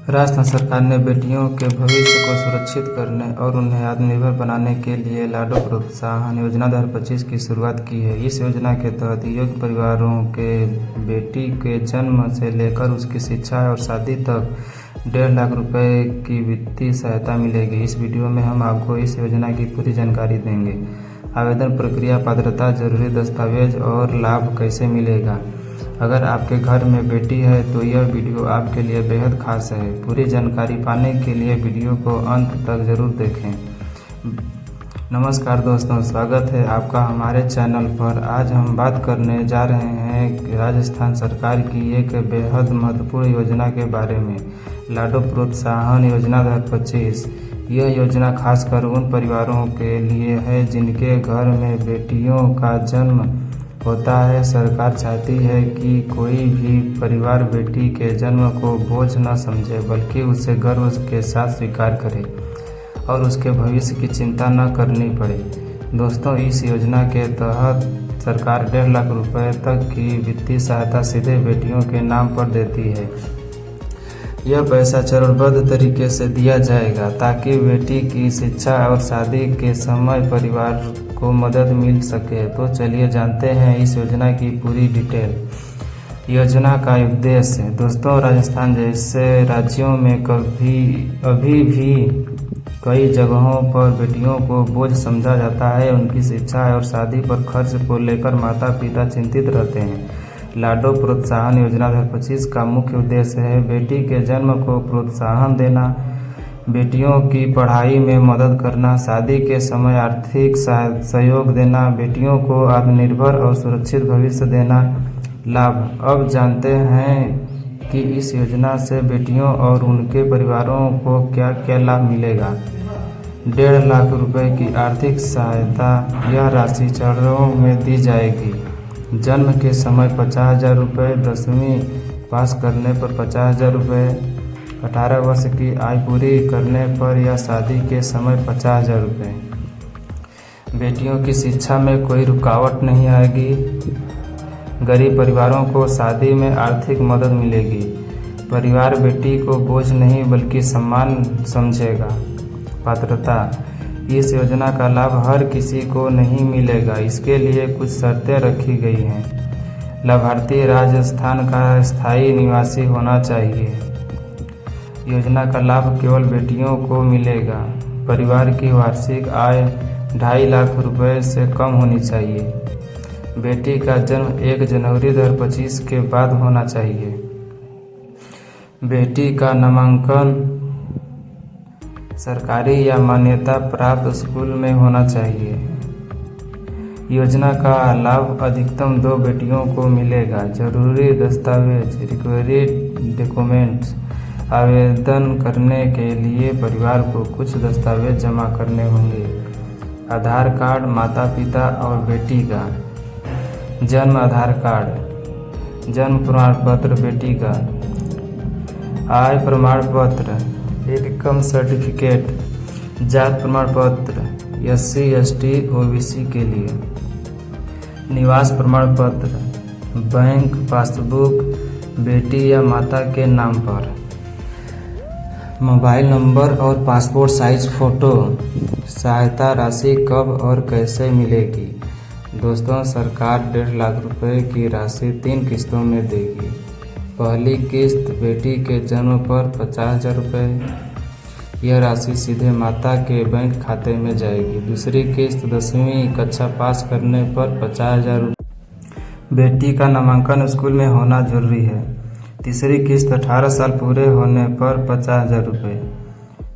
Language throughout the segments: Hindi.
राजस्थान सरकार ने बेटियों के भविष्य को सुरक्षित करने और उन्हें आत्मनिर्भर बनाने के लिए लाडो प्रोत्साहन योजना 2025 की शुरुआत की है। इस योजना के तहत योग्य परिवारों के बेटी के जन्म से लेकर उसकी शिक्षा और शादी तक 1.5 लाख रुपए की वित्तीय सहायता मिलेगी। इस वीडियो में हम आपको इस योजना की पूरी जानकारी देंगे। आवेदन प्रक्रिया, पात्रता, जरूरी दस्तावेज और लाभ कैसे मिलेगा। अगर आपके घर में बेटी है तो यह वीडियो आपके लिए बेहद खास है। पूरी जानकारी पाने के लिए वीडियो को अंत तक जरूर देखें। नमस्कार दोस्तों, स्वागत है आपका हमारे चैनल पर। आज हम बात करने जा रहे हैं राजस्थान सरकार की एक बेहद महत्वपूर्ण योजना के बारे में, लाडो प्रोत्साहन योजना 2025। यह योजना खासकर उन परिवारों के लिए है जिनके घर में बेटियों का जन्म होता है। सरकार चाहती है कि कोई भी परिवार बेटी के जन्म को बोझ न समझे, बल्कि उसे गर्व के साथ स्वीकार करे और उसके भविष्य की चिंता न करनी पड़े। दोस्तों, इस योजना के तहत सरकार 1.5 लाख रुपए तक की वित्तीय सहायता सीधे बेटियों के नाम पर देती है। यह पैसा चरणबद्ध तरीके से दिया जाएगा ताकि बेटी की शिक्षा और शादी के समय परिवार को मदद मिल सके। तो चलिए जानते हैं इस योजना की पूरी डिटेल। योजना का उद्देश्य। दोस्तों, राजस्थान जैसे राज्यों में अभी भी कई जगहों पर बेटियों को बोझ समझा जाता है। उनकी शिक्षा और शादी पर खर्च को लेकर माता पिता चिंतित रहते हैं। लाडो प्रोत्साहन योजना 2025 का मुख्य उद्देश्य है बेटी के जन्म को प्रोत्साहन देना, बेटियों की पढ़ाई में मदद करना, शादी के समय आर्थिक सहयोग देना, बेटियों को आत्मनिर्भर और सुरक्षित भविष्य देना। लाभ। अब जानते हैं कि इस योजना से बेटियों और उनके परिवारों को क्या क्या लाभ मिलेगा। 1.5 लाख रुपए की आर्थिक सहायता। यह राशि चरणों में दी जाएगी। जन्म के समय 50,000 रुपये, 10वीं पास करने पर 50,000 रुपये, 18 वर्ष की आयु पूरी करने पर या शादी के समय 50,000 रुपये। बेटियों की शिक्षा में कोई रुकावट नहीं आएगी। गरीब परिवारों को शादी में आर्थिक मदद मिलेगी। परिवार बेटी को बोझ नहीं बल्कि सम्मान समझेगा। पात्रता। इस योजना का लाभ हर किसी को नहीं मिलेगा, इसके लिए कुछ शर्तें रखी गई हैं। लाभार्थी राजस्थान का स्थायी निवासी होना चाहिए। योजना का लाभ केवल बेटियों को मिलेगा। परिवार की वार्षिक आय 2.5 लाख रुपए से कम होनी चाहिए। बेटी का जन्म 1 जनवरी 2025 के बाद होना चाहिए। बेटी का नामांकन सरकारी या मान्यता प्राप्त स्कूल में होना चाहिए। योजना का लाभ अधिकतम 2 बेटियों को मिलेगा। जरूरी दस्तावेज, रिक्वायर्ड डॉक्यूमेंट्स। आवेदन करने के लिए परिवार को कुछ दस्तावेज जमा करने होंगे। आधार कार्ड माता पिता और बेटी का। जन्म आधार कार्ड। जन्म प्रमाण पत्र बेटी का। आय प्रमाण पत्र, इनकम सर्टिफिकेट, जात प्रमाण पत्र SC ST OBC के लिए। निवास प्रमाण पत्र, बैंक पासबुक बेटी या माता के नाम पर। मोबाइल नंबर और पासपोर्ट साइज फ़ोटो। सहायता राशि कब और कैसे मिलेगी। दोस्तों, सरकार 1.5 लाख रुपए की राशि 3 किस्तों में देगी। पहली किस्त बेटी के जन्म पर 50,000 रुपये। यह राशि सीधे माता के बैंक खाते में जाएगी। दूसरी किस्त 10वीं कक्षा पास करने पर 50,000 रुपये। बेटी का नामांकन स्कूल में होना जरूरी है। तीसरी किस्त 18 साल पूरे होने पर 50,000 रुपये।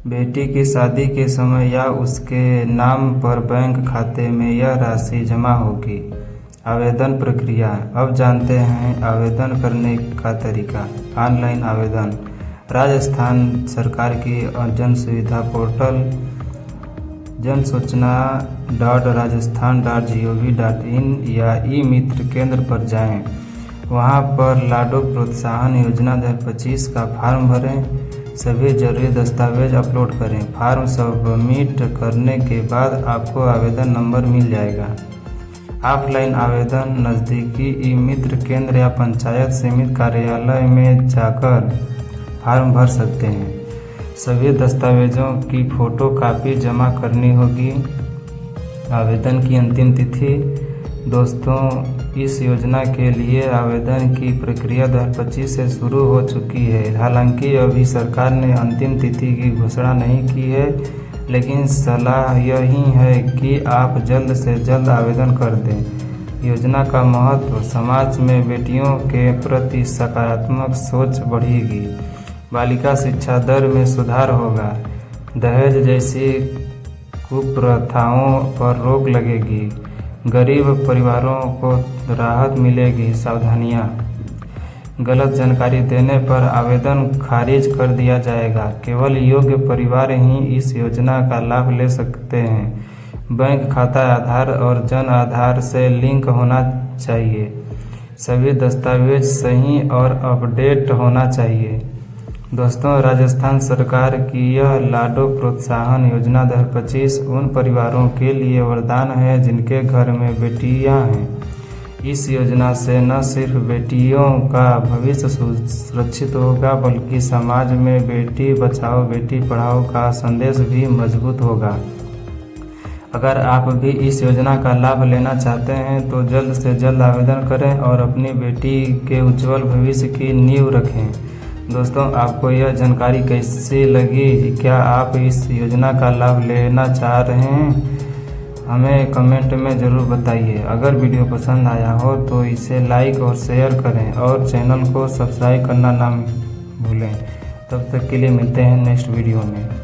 बेटी की शादी के समय या उसके नाम पर बैंक खाते में यह राशि जमा होगी। आवेदन प्रक्रिया। अब जानते हैं आवेदन करने का तरीका। ऑनलाइन आवेदन। राजस्थान सरकार की जन सुविधा पोर्टल जनसूचना.rajasthan.gov.in या ई-मित्र केंद्र पर जाएं। वहां पर लाडो प्रोत्साहन योजना 2025 का फॉर्म भरें। सभी जरूरी दस्तावेज अपलोड करें। फॉर्म सबमिट करने के बाद आपको आवेदन नंबर मिल जाएगा। ऑफलाइन आवेदन। नज़दीकी ई-मित्र केंद्र या पंचायत समिति कार्यालय में जाकर फॉर्म भर सकते हैं। सभी दस्तावेजों की फ़ोटोकॉपी जमा करनी होगी। आवेदन की अंतिम तिथि दोस्तों, इस योजना के लिए आवेदन की प्रक्रिया 2025 से शुरू हो चुकी है। हालांकि अभी सरकार ने अंतिम तिथि की घोषणा नहीं की है, लेकिन सलाह यही है कि आप जल्द से जल्द आवेदन कर दें। योजना का महत्व, समाज में बेटियों के प्रति सकारात्मक सोच बढ़ेगी, बालिका शिक्षा दर में सुधार होगा, दहेज जैसी कुप्रथाओं पर रोक लगेगी, गरीब परिवारों को राहत मिलेगी। सावधानियाँ, गलत जानकारी देने पर आवेदन खारिज कर दिया जाएगा। केवल योग्य परिवार ही इस योजना का लाभ ले सकते हैं। बैंक खाता आधार और जन आधार से लिंक होना चाहिए। सभी दस्तावेज सही और अपडेट होना चाहिए। दोस्तों, राजस्थान सरकार की यह लाडो प्रोत्साहन योजना 2025 उन परिवारों के लिए वरदान है जिनके घर में बेटियां हैं। इस योजना से न सिर्फ बेटियों का भविष्य सुरक्षित होगा, बल्कि समाज में बेटी बचाओ बेटी पढ़ाओ का संदेश भी मजबूत होगा। अगर आप भी इस योजना का लाभ लेना चाहते हैं तो जल्द से जल्द आवेदन करें और अपनी बेटी के उज्जवल भविष्य की नींव रखें। दोस्तों, आपको यह जानकारी कैसी लगी? क्या आप इस योजना का लाभ लेना चाह रहे हैं? हमें कमेंट में ज़रूर बताइए। अगर वीडियो पसंद आया हो तो इसे लाइक और शेयर करें और चैनल को सब्सक्राइब करना ना भूलें। तब तक के लिए मिलते हैं नेक्स्ट वीडियो में।